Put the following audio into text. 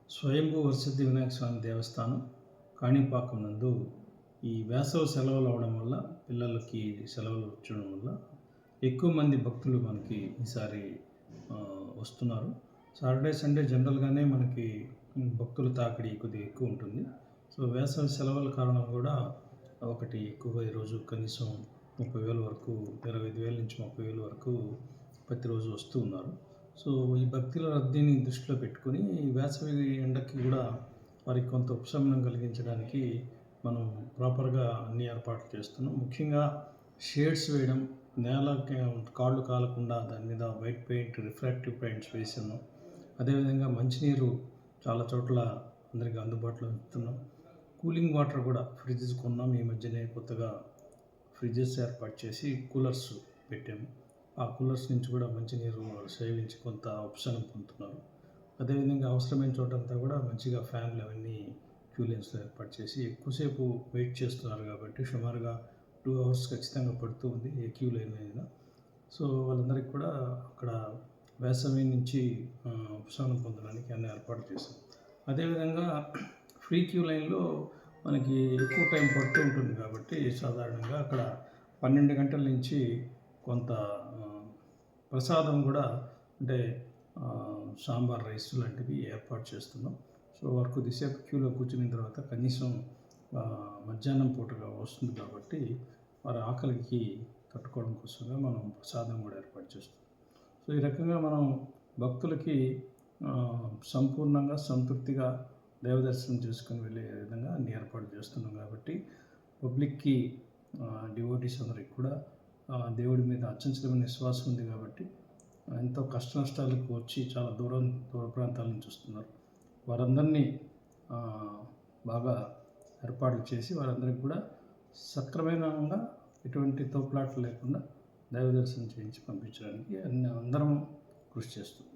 స్వయంభూ వరసిద్ధి వినాయక స్వామి దేవస్థానం కాణిపాకం నందు ఈ వేసవి సెలవులు అవడం వల్ల పిల్లలకి సెలవులు వచ్చడం వల్ల ఎక్కువ మంది భక్తులు మనకి ఈసారి వస్తున్నారు. సాటర్డే సండే జనరల్గానే మనకి భక్తుల తాకిడి కొద్దిగా ఎక్కువ ఉంటుంది. సో వేసవి సెలవుల కారణం కూడా ఒకటి ఎక్కువగా ఈరోజు కనీసం 30,000 వరకు 25,000 నుంచి 30,000 వరకు ప్రతిరోజు వస్తూ ఉన్నారు. సో ఈ భక్తుల రద్దీని దృష్టిలో పెట్టుకొని ఈ వేసవి ఎండకి కూడా వారికి కొంత ఉపశమనం కలిగించడానికి మనం ప్రాపర్గా అన్ని ఏర్పాట్లు చేస్తున్నాం. ముఖ్యంగా షేడ్స్ వేయడం, నేలకి కాళ్ళు కాలకుండా దాని మీద వైట్ పెయింట్, రిఫ్రాక్టివ్ పెయింట్స్ వేసాము. అదేవిధంగా మంచినీరు చాలా చోట్ల అందరికీ అందుబాటులో ఉంచుతున్నాం. కూలింగ్ వాటర్ కూడా ఫ్రిడ్జెస్ కొన్నాం. ఈ మధ్యనే కొత్తగా ఫ్రిడ్జెస్ ఏర్పాటు చేసి కూలర్స్ పెట్టాము. ఆ కూలర్స్ నుంచి కూడా మంచినీరు సేవించి కొంత ఉపశమనం పొందుతున్నారు. అదేవిధంగా అవసరమైన చోటంతా కూడా మంచిగా ఫ్యాన్లు అవన్నీ క్యూ లైన్స్లో ఏర్పాటు చేసి ఎక్కువసేపు వెయిట్ చేస్తున్నారు కాబట్టి సుమారుగా 2 hours ఖచ్చితంగా పడుతూ ఉంది ఏ క్యూ లైన్ అయినా. సో వాళ్ళందరికీ కూడా అక్కడ వేసవి నుంచి ఉపశమనం పొందడానికి అన్ని ఏర్పాటు చేశాం. అదేవిధంగా ఫ్రీ క్యూ లైన్లో మనకి ఎక్కువ టైం పడుతూ ఉంటుంది కాబట్టి సాధారణంగా అక్కడ 12 గంటల నుంచి కొంత ప్రసాదం కూడా అంటే సాంబార్ రైస్ లాంటివి ఏర్పాటు చేస్తున్నాం. సో వారు కొద్దిసేపు క్యూలో కూర్చున్న తర్వాత కనీసం మధ్యాహ్నం పూటగా వస్తుంది కాబట్టి వారి ఆకలికి తట్టుకోవడం కోసంగా మనం ప్రసాదం కూడా ఏర్పాటు చేస్తున్నాం. సో ఈ రకంగా మనం భక్తులకి సంపూర్ణంగా సంతృప్తిగా దైవదర్శనం చేసుకుని వెళ్ళే విధంగా అన్ని ఏర్పాటు చేస్తున్నాం కాబట్టి పబ్లిక్కి డివోటీస్ అందరికి కూడా దేవుడి మీద అచంచలమైన విశ్వాసం ఉంది కాబట్టి ఎంతో కష్ట నష్టాలకు వచ్చి చాలా దూర ప్రాంతాల నుంచి వస్తున్నారు. వారందరినీ బాగా ఏర్పాట్లు చేసి వారందరికీ కూడా సక్రమంగా ఎటువంటి తోపులాట్లు లేకుండా దైవ దర్శనం చేయించి పంపించడానికి అందరం కృషి చేస్తున్నాం.